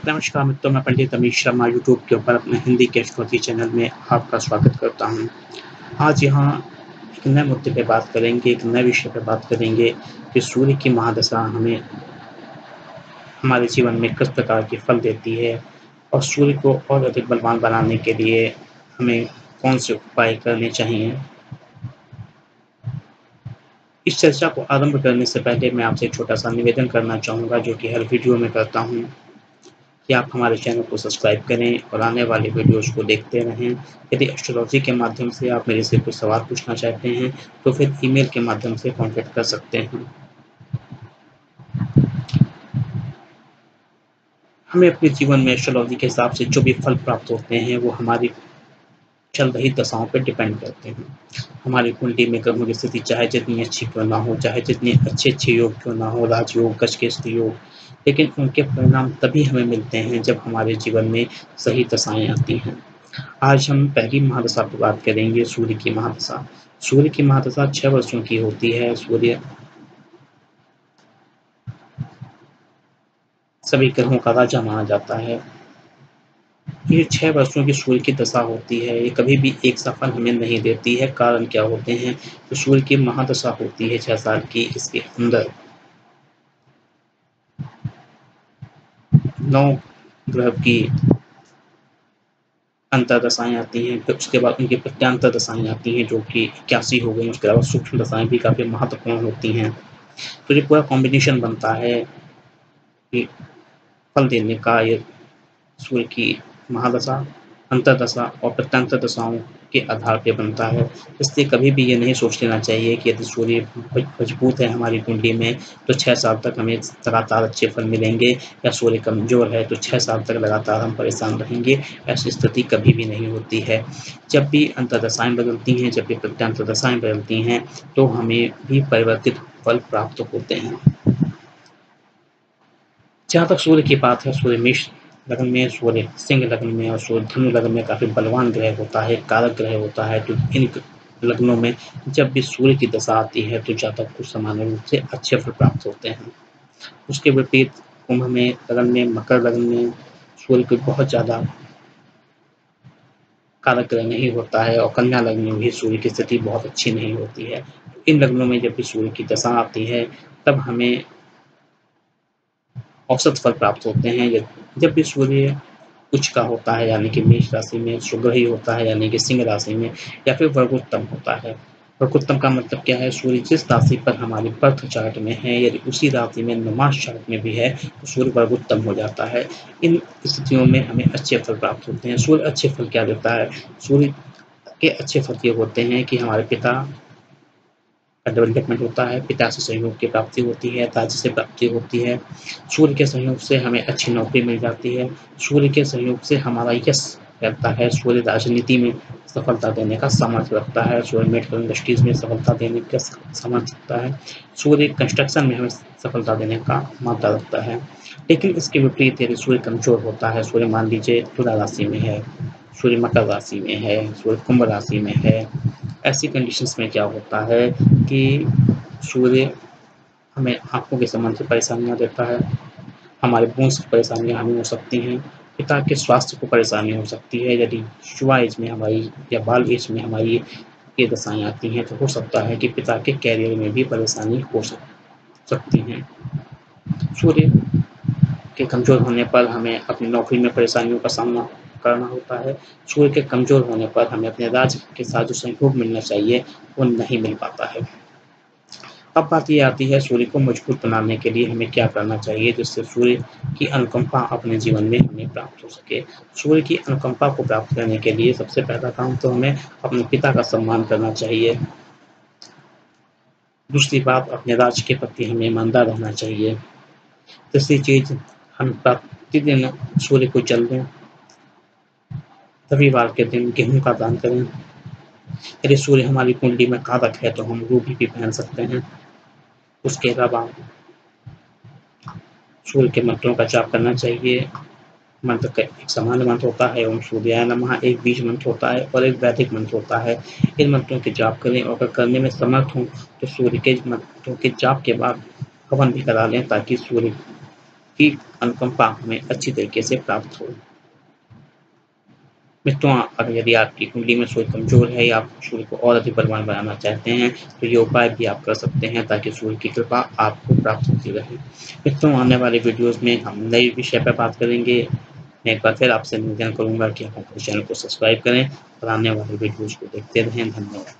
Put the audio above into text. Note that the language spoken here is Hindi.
नमस्कार मित्रों, मैं पंडित अमित शर्मा यूट्यूब के ऊपर अपने हिंदी के एस्ट्रोलॉजी चैनल में आपका स्वागत करता हूँ। आज यहाँ एक नए मुद्दे पे बात करेंगे, एक नए विषय पे बात करेंगे कि सूर्य की महादशा हमें हमारे जीवन में किस प्रकार के फल देती है और सूर्य को और अधिक बलवान बनाने के लिए हमें कौन से उपाय करने चाहिए। इस चर्चा को आरंभ करने से पहले मैं आपसे एक छोटा-सा निवेदन करना चाहूँगा, जो कि हर वीडियो में करता हूँ, कि आप हमारे चैनल को सब्सक्राइब करें और आने वाले वीडियोज़ को देखते रहें। यदि एस्ट्रोलॉजी के माध्यम से आप मेरे से कोई सवाल पूछना चाहते हैं, तो फिर ईमेल के माध्यम से कॉन्टैक्ट कर सकते हैं। हमें अपने जीवन में एस्ट्रोलॉजी के हिसाब से जो भी फल प्राप्त होते हैं, वो हमारी चल रही दशाओं पे डिपेंड करते हैं। हमारी कुंडली में ग्रहों की स्थिति चाहे जितनी अच्छी क्यों ना हो, चाहे जितने अच्छे-अच्छे योग क्यों ना हो, राजयोग, गजकेसरी योग, लेकिन उनके परिणाम तभी हमें मिलते हैं जब हमारे जीवन में सही दशाएँ आती हैं। आज हम पहली महादशा पे बात करेंगे, सूर्य की महादशा। सूर्य की महादशा 6 वर्षों की होती है। सूर्य सभी ग्रहों का राजा माना जाता है। ये 6 वर्षों की सूर्य की दशा होती है, ये कभी भी एक सा फल हमें नहीं देती है। कारण क्या होते हैं? तो सूर्य की महादशा होती है 6 साल की, इसके अंदर 9 ग्रह की अंतर्दशाएँ आती हैं, फिर उसके बाद उनकी प्रत्यांतर दशाएँ आती हैं, जो कि 81 हो गई। उसके अलावा सूक्ष्म दशाएँ भी काफ़ी महत्वपूर्ण होती हैं। तो ये पूरा कॉम्बिनेशन बनता है कि फल देने का, ये सूर्य की महादशा, अंतर्दशा और प्रत्यांतर दशाओं के आधार पे बनता है। इसलिए कभी भी ये नहीं सोच लेना चाहिए कि यदि सूर्य मजबूत है हमारी कुंडली में, तो 6 साल तक हमें लगातार अच्छे फल मिलेंगे, या सूर्य कमज़ोर है तो 6 साल तक लगातार हम परेशान रहेंगे। ऐसी स्थिति कभी भी नहीं होती है। जब भी अंतर्दशाएँ बदलती हैं, जब भी प्रत्यांतर दशाएँ बदलती हैं, तो हमें भी परिवर्तित फल प्राप्त होते हैं। जहाँ तक सूर्य की बात है, सूर्य मेष लग्न में, सूर्य सिंह लग्न में और सूर्य धनु लग्न में काफ़ी बलवान ग्रह होता है, कारक ग्रह होता है। तो इन लग्नों में जब भी सूर्य की दशा आती है, तो जातक को सामान्य रूप से अच्छे फल प्राप्त होते हैं। उसके विपरीत कुंभ में लग्न में, मकर लग्न में सूर्य को बहुत ज़्यादा कारक ग्रह नहीं होता है, और कन्या लग्न में भी सूर्य की स्थिति बहुत अच्छी नहीं होती है। इन लग्नों में जब भी सूर्य की दशा आती है, तब हमें औसत फल प्राप्त होते हैं। जब भी सूर्य उच्च का होता है, यानी कि मेष राशि में, सुग्रही होता है यानी कि सिंह राशि में, या फिर वर्गोत्तम होता है। वर्गोत्तम का मतलब क्या है? सूर्य जिस राशि पर हमारे बर्थ चार्ट में है, यदि उसी राशि में नमाज चार्ट में भी है, तो सूर्य वर्गोत्तम हो जाता है। इन स्थितियों में हमें अच्छे फल प्राप्त होते हैं। सूर्य अच्छे फल क्या देता है? सूर्य के अच्छे फल ये होते हैं कि हमारे पिता का डेवलपमेंट होता है, पिता से सहयोग की प्राप्ति होती है, दादी से प्राप्ति होती है। सूर्य के सहयोग से हमें अच्छी नौकरी मिल जाती है। सूर्य के सहयोग से हमारा यश रहता है। सूर्य राजनीति में सफलता देने का सामर्थ्य रखता है। सूर्य मेडिकल इंडस्ट्रीज़ में सफलता देने का सामर्थ्य रखता है। सूर्य कंस्ट्रक्शन में हमें सफलता देने का मात्रा रखता है। लेकिन इसके विपरीत यदि सूर्य कमज़ोर होता है, सूर्य मान लीजिए तुला राशि में है, सूर्य मकर राशि में है, सूर्य कुंभ राशि में है, ऐसी कंडीशंस में क्या होता है कि सूर्य हमें आँखों के संबंध से परेशानियाँ देता है, हमारे बोन्स से परेशानियाँ हमें हो सकती हैं, पिता के स्वास्थ्य को परेशानी हो सकती है। यदि युवा एज में हमारी या बाल एज में हमारी ये दशाएँ आती हैं, तो हो सकता है कि पिता के करियर में भी परेशानी हो सकती हैं। सूर्य के कमज़ोर होने पर हमें अपनी नौकरी में परेशानियों का सामना करना होता है। सूर्य के कमज़ोर होने पर हमें अपने राज्य के साथ जो सहयोग मिलना चाहिए, वो नहीं मिल पाता है। अब बात ये आती है, सूर्य को मजबूत बनाने के लिए हमें क्या करना चाहिए, जिससे सूर्य की अनुकंपा अपने जीवन में हमें प्राप्त हो सके। सूर्य की अनुकंपा को प्राप्त करने के लिए सबसे पहला काम तो हमें अपने पिता का सम्मान करना चाहिए। दूसरी बात, अपने राज्य के प्रति हमें ईमानदार रहना चाहिए। तीसरी चीज़, हम प्रतिदिन सूर्य को जल दें। रविवार के दिन गेहूँ का दान करें। यदि सूर्य हमारी कुंडली में कारक है, तो हम रूबी भी पहन सकते हैं। उसके अलावा सूर्य के मंत्रों का जाप करना चाहिए। मंत्र का एक सामान्य मंत्र होता है, ओम सूर्याय नमः, एक बीज मंत्र होता है और एक वैदिक मंत्र होता है। इन मंत्रों के जाप करें, और अगर करने में समर्थ हों, तो सूर्य के मंत्रों के जाप के बाद हवन भी करा लें, ताकि सूर्य की अनुकंपा हमें अच्छी तरीके से प्राप्त हो। मित्रों, अगर यदि आपकी कुंडली में सूर्य कमजोर है या आप सूर्य को और अधिक बलवान बनाना चाहते हैं तो ये उपाय भी आप कर सकते हैं ताकि सूर्य की कृपा आपको प्राप्त होती रहे। मित्रों, आने वाले वीडियोस में हम नए विषय पर बात करेंगे। मैं एक बार फिर आपसे निवेदन करूंगा कि आप हमारे चैनल को सब्सक्राइब करें और आने वाले वीडियोस को देखते रहें। धन्यवाद।